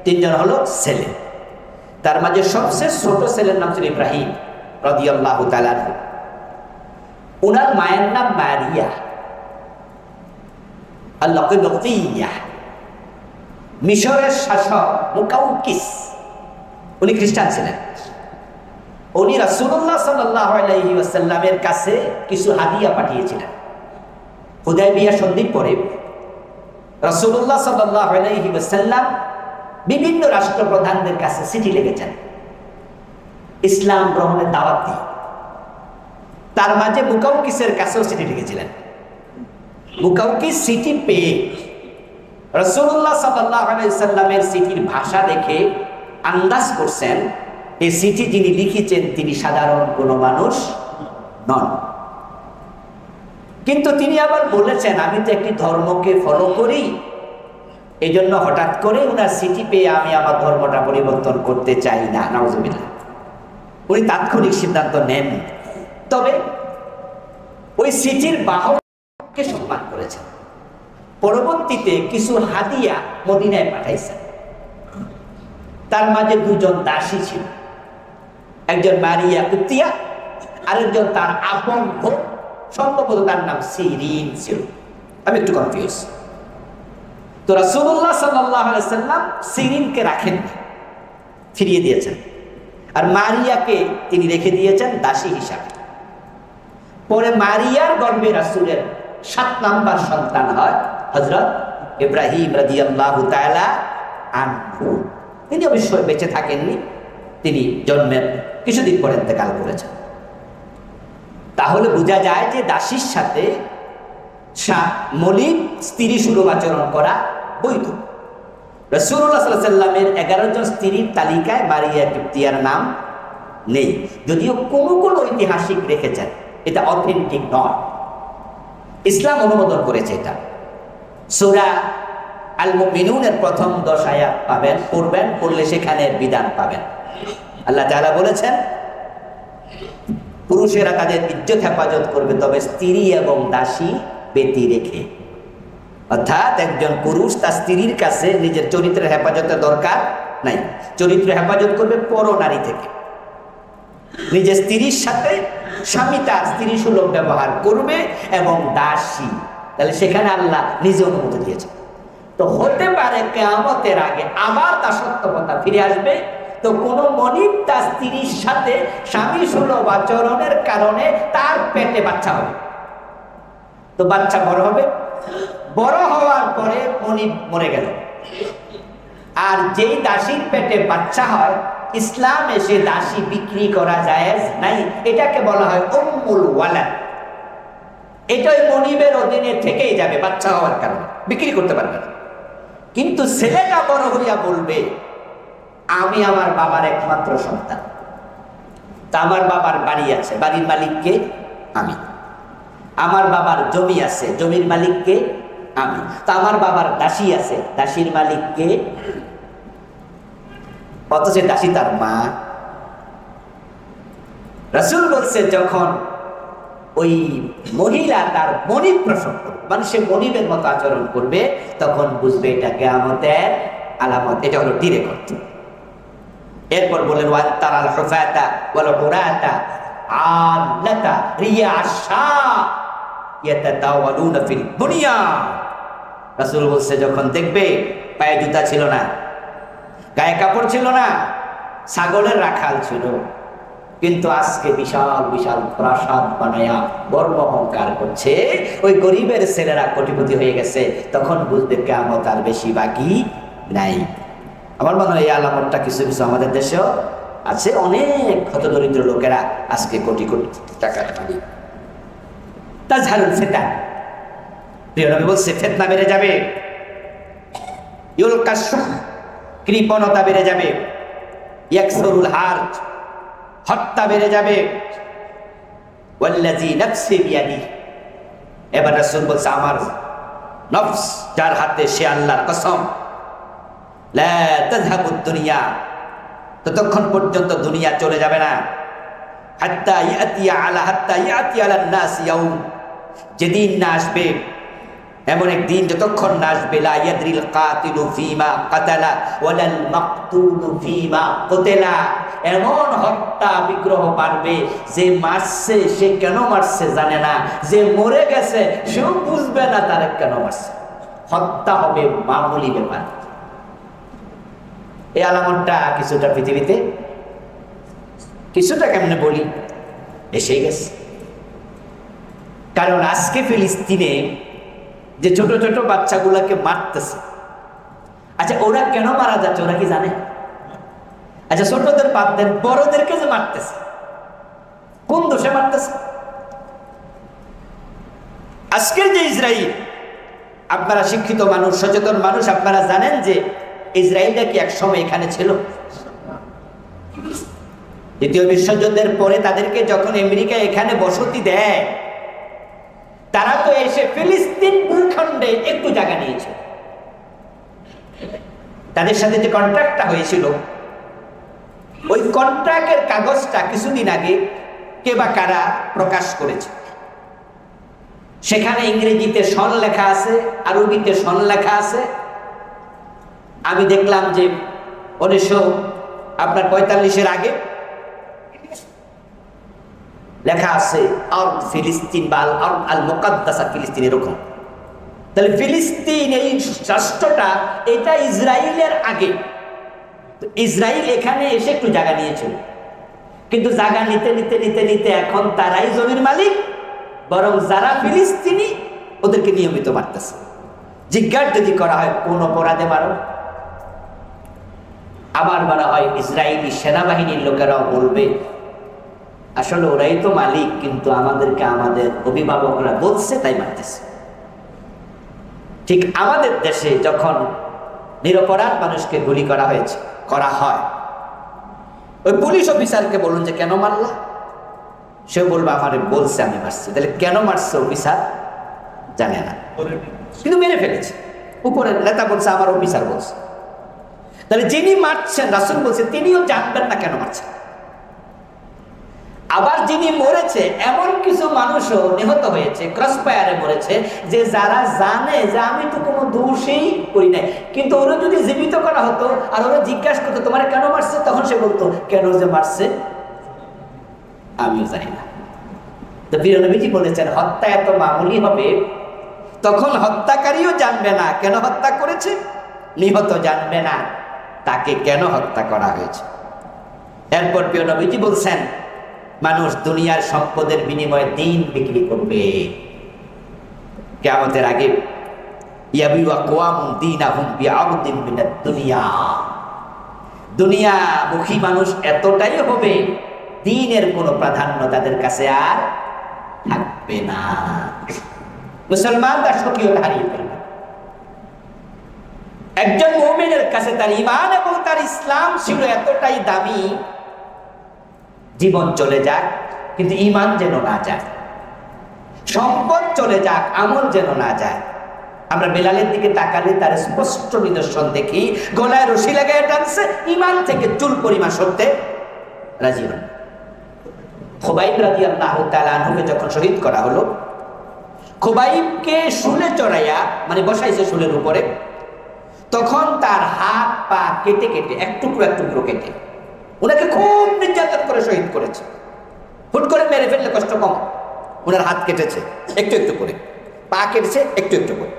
3 জন হলো ছেলে। তার মাঝে সবচেয়ে ছোট ছেলের নাম ছিল ইব্রাহিম রাদিয়াল্লাহু তাআলা। উনার মায়ের নাম মারিয়া আল-কিবতিয়া। মিশরের শাসক মুকাউকিস, উনি খ্রিস্টান ছিলেন। উনি রাসূলুল্লাহ সাল্লাল্লাহু আলাইহি ওয়াসাল্লামের কাছে কিছু হাদিয়া পাঠিয়েছিলেন। হুদায়বিয়া সন্ধির পরে রাসূলুল্লাহ সাল্লাল্লাহু আলাইহি ওয়াসাল্লাম বিভিন্ন রাষ্ট্রপ্রধানদের কাছে চিঠি লিখেছেন ইসলাম গ্রহণের দাওয়াত দিয়ে। তার মাঝে মুকাউকিসের কাছেও চিঠি লিখেছিলেন। মুকাউকিস চিঠি পেয়ে রাসূলুল্লাহ সাল্লাল্লাহু আলাইহি ওয়াসাল্লামের চিঠির ভাষা দেখে আন্দাজ করছেন এই চিঠি যিনি লিখেছেন তিনি সাধারণ কোনো মানুষ নন। কিন্তু তিনি আবার বলেছেন আমি তো একটি ধর্মকে ফলো করি, এই জন্য হঠাৎ করে উনার চিঠি পেয়ে আমি আমার ধর্মটা পরিবর্তন করতে চাই না। নাউজুবিল্লাহ। উনি তাৎক্ষণিক সিদ্ধান্ত নেন, তবে ওই চিঠির বাহককে সম্মান করেছেন। পরবর্তীতে কিছু হাদিয়া মদিনায় পাঠাইছেন। তার মাঝে 2 জন দাসী ছিল, একজন মারিয়া কুতিয়া, আরেকজন তার আপন বোন, সম্ভবত তার নাম সিরিন ছিল। আমি একটু কনফিউজ। তো রাসূলুল্লাহ সাল্লাল্লাহু আলাইহি সাল্লাম সিরিনকে রাখেন, ফিরিয়ে দিয়েছেন, আর মারিয়াকে তিনি রেখে দিয়েছেন দাসী হিসাবে। পরে মারিয়ার গর্ভে রাসূলের 7 নাম্বার সন্তান হয় হযরত ইব্রাহিম রাদিয়াল্লাহু তাআলা আনহু। তিনি অবশ্যই বেঁচে থাকেননি, তিনি জন্মের কিছুদিন পরে ইন্তেকাল করেছেন। তাহলে বোঝা যায় যে দাসীর সাথে মৌলিক স্ত্রী সুলভ আচরণ করা বৈধ। রাসূলুল্লাহ সাল্লাল্লাহু আলাইহি সাল্লামের 11 জন স্ত্রীর তালিকায় মারিয়া কিবতিয়ার নাম নেই, যদিও কোন ঐতিহাসিক রেখেছেন, এটা অথেন্টিক নয়। ইসলাম অনুমোদন করেছে এটা। সূরা আল মুমিনুনের প্রথম 10 আয়াত পাবেন, পড়লে সেখানে বিধান পাবেন। আল্লাহ তাআলা বলেছেন পুরুষেরা তাদের ইজ্জত হেফাজত করবে, তবে স্ত্রী এবং দাসী ব্যতি রেখে। অর্থাৎ একজন পুরুষ তার স্ত্রীর কাছে নিজের চরিত্রের হেফাজতের দরকার নাই, চরিত্র হেফাজত করবে পর নারী থেকে। নিজের স্ত্রীর সাথে স্বামী তার স্ত্রী সুলভ ব্যবহার করবে এবং দাসী, তাহলে সেখানে আল্লাহ নিজে অনুমতি দিয়েছে। তো হতে পারে কিয়ামতের আগে আবার দাসত্ব প্রথা ফিরে আসবে, তো কোন মনিব তার স্ত্রীর সাথে স্বামী সুলভ আচরণের কারণে তার পেটে বাচ্চা হবে, তো বাচ্চা বড় হবে, বড় হওয়ার পরে মনিব মরে গেল, আর যেই দাসীর পেটে বাচ্চা হয় ইসলামে সে দাসী বিক্রি করা জায়েজ নাই, এটাকে বলা হয় উম্মুল ওয়ালাদ। এটা ওই মনিবের অধীনে থেকেই যাবে, বাচ্চা হওয়ার কারণে বিক্রি করতে পারবে না। কিন্তু ছেলেটা বড় হইয়া বলবে আমি আমার বাবার একমাত্র সন্তান, তা আমার বাবার বাড়ি আছে, বাড়ির মালিককে আমি, আমার বাবার জমি আছে, জমির মালিককে আমি, তা আমার বাবার দাসী আছে, দাসীর মালিককে, অথচ দাসী তার মা। রাসূল বলছে যখন ওই মহিলা তার মনিব প্রসব করবে, মানে সে মনিবের মতো আচরণ করবে, তখন বুঝবে এটা কিয়ামতের আলামত, এটা হলো ডিরেক্ট। এরপর বলেন ওয়ান তারাল হুফাতা ওয়াল উরাতা আল্লাতা রিয়াশা ইয়াতাতাওয়ালুনা ফিল দুনিয়া। রাসূল বলছে যখন দেখবে পায়ে জুতা ছিল না, গায়ে কাপড় ছিল না, ছাগলের রাখাল ছিল, কিন্তু আজকে বিশাল বিশাল প্রাসাদ বানায়া গর্ব অহংকার করছে, ওই গরিবের ছেলেরা কোটিপতি হয়ে গেছে, তখন বুঝবে কিয়ামত আর বেশি বাকি নাই। আমার মনে হয় এই আলামতটা কিছু কিছু আমাদের দেশেও আছে, অনেক হতদরিদ্র লোকেরা আজকে কোটি কোটি টাকার মালিক। তাজহারুল ফিতান, প্রিয় নবী বলছে ফিতনা বেড়ে যাবে, ইউলকাস শুহ, কৃপণতা বেড়ে যাবে, ইয়াকসুরুল হারজ, হত্যা বেড়ে যাবে, ওয়াল্লাযী নাফসি বিয়াদিহি। এবার রাসূল বলছে আমার নফস যার হাতে, সে আল্লাহর কসম, লা তাযহাবুদ দুনিয়া, ততক্ষণ পর্যন্ত দুনিয়া চলে যাবে না, হাত্তা ইয়াতিয়া আলান নাস ইয়াউম, যেদিন না আসবে, এমন একদিন যতক্ষণ না আসবে, লা ইয়াদরিল কাতিলু ফীমা কাতালা ওয়ালাল মাকতুলু ফীমা কুতিলা, এমন হত্যা বিগ্রহ পারবে, যে মারছে সে কেন মারছে জানে না, যে মরে গেছে সেও বুঝবে না তার কেন মারছে। হত্যা হবে মামুলি ব্যাপার। এই আলামতটা কিছুটা পৃথিবীতে, কিছুটা কেমনে বলি, এসে গেছে। কারণ আজকে ফিলিস্তিনে যে ছোট ছোট বাচ্চাগুলোকে মারতেছে, আচ্ছা ওরা কেন মারা যাচ্ছে ওরা কি জানে? আচ্ছা ছোটদের বাদ দেন, বড়দেরকে যে মারতেছে কোন দোষে মারতেছে? আজকের যে ইসরায়েল, আপনারা শিক্ষিত মানুষ, সচেতন মানুষ, আপনারা জানেন যে ইসরায়েলটা কি এক সময় এখানে ছিল? দ্বিতীয় বিশ্বযুদ্ধের পরে তাদেরকে যখন আমেরিকা এখানে বসতি দেয়, তারা তো এসে ফিলিস্তিন ভূখণ্ডে একটু জায়গা নিয়েছে। তাদের সাথে যে কন্ট্রাক্টটা হয়েছিল, ওই কন্ট্রাক্টের কাগজটা কিছুদিন আগে কে বা কারা প্রকাশ করেছে। সেখানে ইংরেজিতে সন লেখা আছে, আরবিতে সন লেখা আছে। আমি দেখলাম যে 1945-এর আগে লেখা আছে আরব ফিলিস্তিন বা আল মুকাদ্দাসা ফিলিস্তিন, এরকম। তাহলে ফিলিস্তিন এই রাষ্ট্রটা, এটা ইসরায়েলের আগে। ইসরায়েল এখানে এসে একটু জায়গা নিয়েছিল, কিন্তু জায়গা নিতে নিতে নিতে নিতে এখন তারাই জমির মালিক, বরং যারা ফিলিস্তিনি ওদেরকে নিয়মিত মারতেছে। জিজ্ঞাসা যদি করা হয় কোন অপরাধে মারো, আমার মনে হয় ইসরায়েলি সেনাবাহিনীর লোকেরাও বলবে আসলে ওরাই তো মালিক, কিন্তু আমাদেরকে আমাদের অভিভাবকরা বলছে তাই মারতেছে। ঠিক আমাদের দেশে যখন নিরপরাধ মানুষকে গুলি করা হয়েছে, করা হয়, ওই পুলিশ অফিসারকে বলুন যে কেন মারলা, সে বলবে আমারে বলছে আমি মারছি। তাহলে কেন মারছে অফিসার জানে না, কিন্তু মেরে ফেলেছে। উপরের নেতা বলছে আমার অফিসার বলছে। তাহলে যিনি মারছেন, রাসূল বলছে, তিনিও জানবেন না কেন মারছেন। আবার যিনি মরেছে এমন কিছু মানুষও নিহত হয়েছে, ক্রস ফায়ারে মরেছে, যে যারা জানে যে আমি তো কোনো দোষই করি নাই, কিন্তু ওরা যদি জীবিত করা হতো আর ওরা জিজ্ঞাসা করতো তোমার কেন মারছে, তখন সে বলতো কেন যে মারছে আমিও জানি না। তো প্রিয় নবীজি বলেছেন হত্যা এত মামুলি হবে, তখন হত্যাকারীও জানবে না কেন হত্যা করেছে, নিহত জানবে না তাকে কেন হত্যা করা হয়েছে। এরপর প্রিয় নবীজি বলছেন মানুষ দুনিয়ার সম্পদের বিনিময়ে দিন বিক্রি করবে। কিয়ামতের আগে দুনিয়ামুখী মানুষ এতটাই হবে, দ্বীনের কোনো প্রাধান্য তাদের কাছে আর থাকবে না। মুসলমান তার স্বকীয়তা হারিয়ে ফেলবে। একজন মুমিনের কাছে তার ঈমান এবং তার ইসলাম ছিল এতটাই দামি, জীবন চলে যাক কিন্তু ঈমান যেন না যায়, সম্পদ চলে যাক আমল যেন না যায়। আমরা বেলালের দিকে তাকালে তার স্পষ্ট নিদর্শন দেখি, গলায় রশি লাগায় টানছে, ঈমান থেকে চুল পরিমাণ সরতে রাজি হন। খুবাইব রাদিয়াল্লাহু তাআলা আনহুকে যখন শহীদ করা হলো, খুবাইবকে শুলে চড়াইয়া মানে বসাইছে শুলের উপরে, তখন তার হাত পা কেটে কেটে এক টুকরো কেটে ওনাকে খুব নির্যাতন করে শহীদ করেছে। হুট করে মেরে ফেললে কষ্ট কম, ওনার হাত কেটেছে একটু একটু করে, পা কেটেছে একটু একটু করে।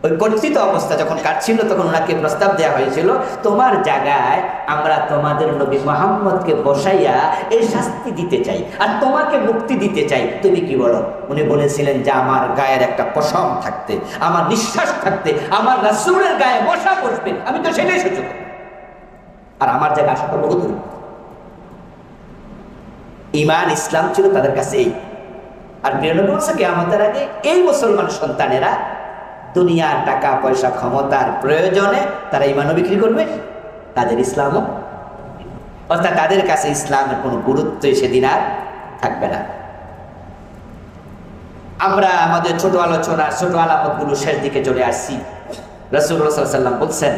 ওই কর্তৃত অবস্থা যখন কাটছিল তখন ওনাকে প্রস্তাব দেওয়া হয়েছিল তোমার জায়গায় আমরা তোমাদের নবী মুহাম্মদকে বসাইয়া এই শাস্তি দিতে চাই আর তোমাকে মুক্তি দিতে চাই, তুমি কি বলো? উনি বলেছিলেন যে আমার গায়ের একটা পশম থাকতে, আমার নিঃশ্বাস থাকতে আমার রাসূলের গায়ে বসা বসবে, আমি তো সেটাই সহ্য করব, আর আমার জায়গা আসা বহু দূর। ঈমান ইসলাম ছিল তাদের কাছে এই। আর প্রিয় নবী বলছে কিয়ামতের আগে এই মুসলমান সন্তানেরা দুনিয়ার টাকা পয়সা ক্ষমতার প্রয়োজনে তারা ঈমানও বিক্রি করবে, তাদের ইসলামও, অর্থাৎ তাদের কাছে ইসলামের কোনো গুরুত্ব সেদিন আর থাকবে না। আমরা আমাদের ছোট আলোচনা ছোট আলামতগুলো শেষ দিকে চলে আসছি। রাসূলুল্লাহ সাল্লাল্লাহু আলাইহি ওয়াসাল্লাম বলছেন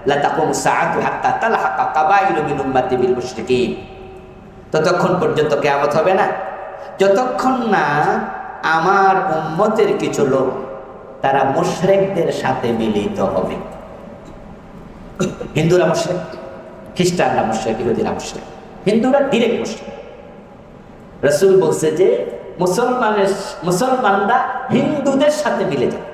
লা তাকুমু সাআতু হাত্তা তালহাকা কাবাইলু মিন উম্মতি বিল মুশরিকিন, ততক্ষণ পর্যন্ত কিয়ামত হবে না যতক্ষণ না আমার উম্মতের কিছু লোক তারা মুশরিকদের সাথে মিলিত হবে। হিন্দুরা মুশরিক, খ্রিস্টানরা মুশরিক, ইহুদিরা মুশরিক, হিন্দুরা ডিরেক্ট মুশরিক। রাসূল বলছে যে মুসলমানরা হিন্দুদের সাথে মিলে যাবে,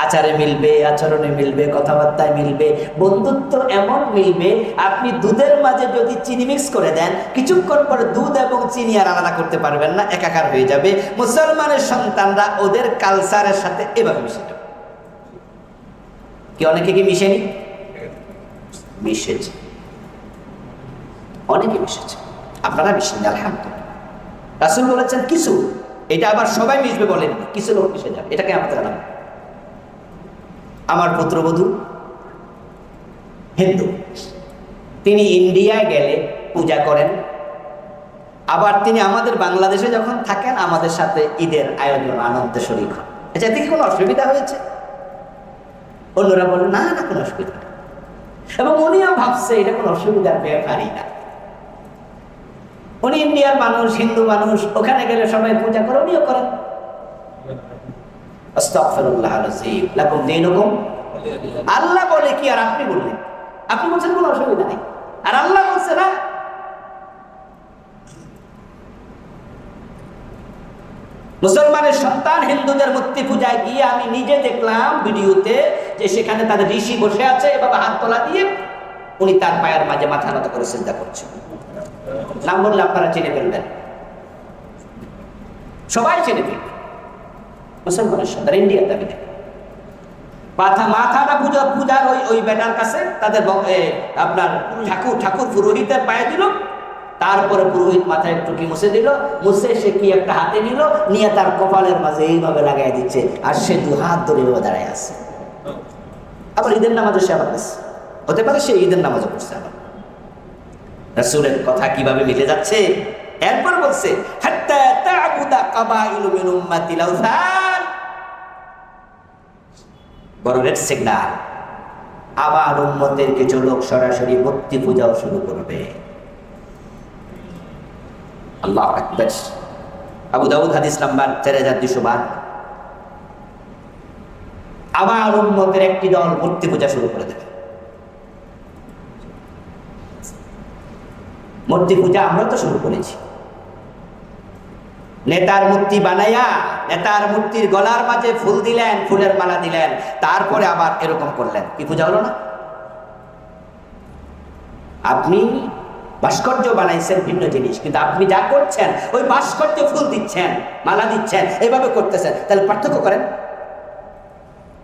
আচারে মিলবে, আচরণে মিলবে, কথাবার্তায় মিলবে, বন্ধুত্ব এমন মিলবে আপনি দুধের মাঝে যদি চিনি মিক্স করে দেন কিছুক্ষণ পরে দুধ এবং চিনি আর আলাদা করতে পারবেন না, একাকার হয়ে যাবে। মুসলমানের সন্তানরা ওদের কালচারের সাথে এভাবে মিশে যাবে। কি অনেকে কি মিশেনি? মিশেছে, অনেকে মিশেছে, আপনারা মিশেন আলহামদুলিল্লাহ। রাসূল বলেছেন কিছু, এটা আবার সবাই মিশবে বলেন, কিছু লোক মিশে যাবে, এটাকে আমাদের জানাবো। আমার পুত্রবধূ হিন্দু, তিনি ইন্ডিয়ায় গেলে পূজা করেন, আবার তিনি আমাদের বাংলাদেশে যখন থাকেন আমাদের সাথে ঈদের আয়োজন আনন্দে শরীক হন। আচ্ছা, এতে কি কোনো অসুবিধা হয়েছে? অন্যরা বলেন না না কোনো অসুবিধা, এবং উনিও ভাবছে এটা কোনো অসুবিধার ব্যাপারই না। উনি ইন্ডিয়ার মানুষ, হিন্দু মানুষ, ওখানে গেলে সবাই পূজা করে, উনিও করেন। আস্তাগফিরুল্লাহ আল-আযীম লাকুম দীনুকুম, আল্লাহ বলে কি আর আপনি বললেন? আপনি বলছেন কোনো অসুবিধা নেই, আর আল্লাহ বলছে না। মুসলমানের সন্তান হিন্দুদের মূর্তি পূজায় গিয়ে আমি নিজে দেখলাম ভিডিওতে যে সেখানে তাদের ঋষি বসে আছে এভাবে হাত তোলা দিয়ে, উনি তার পায়ের মাঝে মাথা নত করে সিজদা করছেন। নাম বললে আপনারা চিনে ফেলবেন, সবাই চিনে ফেলবেন। মুসলমানের সন্তান ইন্ডিয়ার দাবি দেখে মাথাটা পূজার ওই বেটার কাছে তাদের আপনার ঠাকুর পুরোহিতের পায়ে দিল, তারপরে পুরোহিত মাথায় একটু কি মুছে দিল, মুছে সে কি একটা হাতে নিল, নিয়ে তার কপালের মাঝে এইভাবে লাগাই দিচ্ছে, আর সে দু হাত ধরে দাঁড়ায় আছে। আবার ঈদের নামাজও সে আবার হতে পারে সে ঈদের নামাজও পড়ছে। আবার রাসূলের কথা কিভাবে মিলে যাচ্ছে। এরপর বলছে হাত্তা তা'বুদা কাবাইলু মিন উম্মাতিল আওসান, বড় রেড সিগন্যাল, আবার উম্মতের কিছু লোক সরাসরি মূর্তি পূজাও শুরু করবে। আল্লাহু আকবার। আবু দাউদ হাদিস নাম্বার 4212। আমার উম্মতের একটি দল মূর্তি পূজা শুরু করে দেবে। মূর্তি পূজা আমরা তো শুরু করেছি। নেতার মূর্তি বানাইয়া নেতার মূর্তির গলার মাঝে ফুল দিলেন, ফুলের মালা দিলেন, তারপরে আবার এরকম করলেন। কি পূজা হলো না? আপনি ভাস্কর্য বানাইছেন ভিন্ন জিনিস, কিন্তু আপনি যা করছেন ওই ভাস্কর্য ফুল দিচ্ছেন, মালা দিচ্ছেন, এইভাবে করতেছেন। তাহলে পার্থক্য করেন,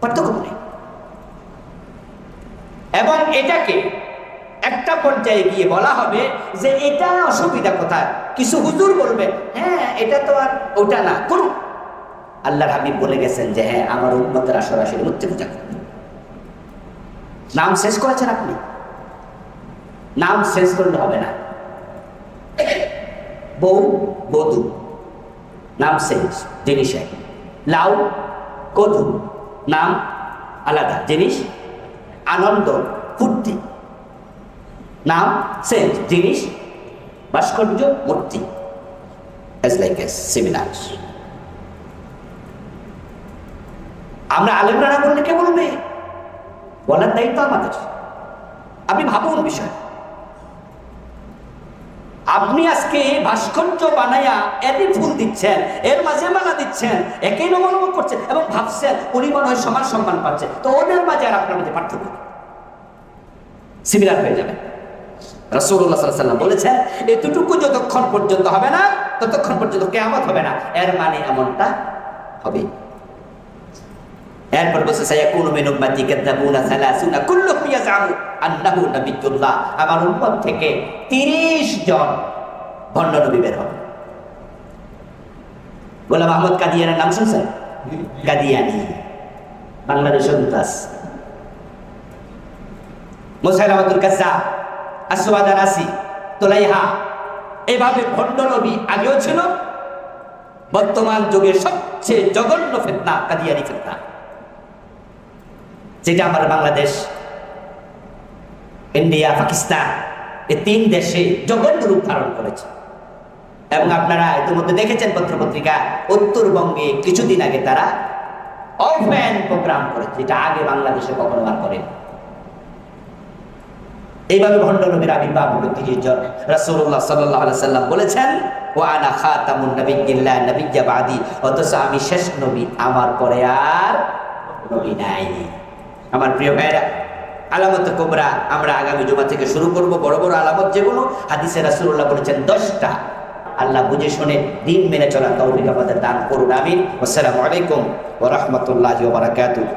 পার্থক্য করেন। এবং এটাকে একটা পর্যায়ে গিয়ে বলা হবে যে এটা অসুবিধা কোথায়। কিছু হুজুর বলবে হ্যাঁ এটা তো আর ওটা না, করুন। আল্লাহর হাবিব বলে গেছেন যে হ্যাঁ আমার উম্মতরা সরাসরি মূর্তি পূজা করবে। নাম শেষ করেছেন আপনি, নাম শেষ করলে হবে না। বউ বধূ নাম শেষ, জিনিস এক। লাউ কধু নাম আলাদা, জিনিস আনন্দ ফুর্তি, নাম শেষ, জিনিস ভাস্কর্য মূর্তি। আমরা আলেমরা না বললে কে বলবে? বলার দায়িত্ব আমাদের। আপনি ভাবুন বিষয়, আপনি আজকে ভাস্কর্য বানাইয়া এরই ফুল দিচ্ছেন, এর মাঝে মালা দিচ্ছেন, একই নমনম করছেন এবং ভাবছেন উনি মনে হয় সমান সম্মান পাচ্ছে। তো ওদের মাঝে আর আপনার মধ্যে পার্থক্য সিমিলার হয়ে যাবে। রাসূলুল্লাহ সাল্লাল্লাহু আলাইহি ওয়াসাল্লাম বলেছেন এতটুকু যতক্ষণ পর্যন্ত হবে না ততক্ষণ পর্যন্ত কিয়ামত হবে না। এর মানে এমনটা হবে। এরপর বলছে সায়াকুনু মিন উম্মতি কাযাবুনা সালাসুনা কুল্লুহুম ইয়াজআমু আন্নাহু নাবিয়্যুল্লাহ। আমার উম্মত থেকে 30 জন ভণ্ড নবী বের হবে। গোলাম আহমদ কাদিয়ানির নাম শুনছেন? কাদিয়ানি বাংলাদেশের উন্তাস। মুসাইলামাতুল কাজ্জাব, আসওয়াদ আনাসি, তুলাইহা, এভাবে ভণ্ড নবী আগেও ছিল। বর্তমান যুগের সবচেয়ে জঘন্য ফিতনা কাদিয়ানি ফিতনা, যেটা আমার বাংলাদেশ, ইন্ডিয়া, পাকিস্তান এই 3 দেশে জঘন্য রূপ ধারণ করেছে। এবং আপনারা ইতিমধ্যে দেখেছেন পত্রপত্রিকা, উত্তরবঙ্গে কিছুদিন আগে তারা ওপেন প্রোগ্রাম করেছে, যেটা আগে বাংলাদেশে কখনো আর করেনি। এইভাবে ভণ্ড নবীর আবির্ভাব হলো 30 জন। রাসূলুল্লাহ সাল্লাল্লাহু আলাইহি ওয়াসাল্লাম বলেছেন ওয়া আনা খাতামুন নাবিয়্যিল্লাহ নাবিয়্যা বাদি, অথচ আমি শেষ নবী, আমার পরে আর নবী নাই। আমার প্রিয় ভাইরা, আলামত কুবরা আমরা আগামী জুমা থেকে শুরু করব। বড় বড় আলামত যেগুলো হাদিসে রাসূলুল্লাহ বলেছেন 10টা। আল্লাহ বুঝে শুনে দিন মেনে চলার তৌফিক আমাদের দান করুন, আমিন। আসসালামু আলাইকুম ওয়া রাহমাতুল্লাহি ওয়া বারাকাতুহু।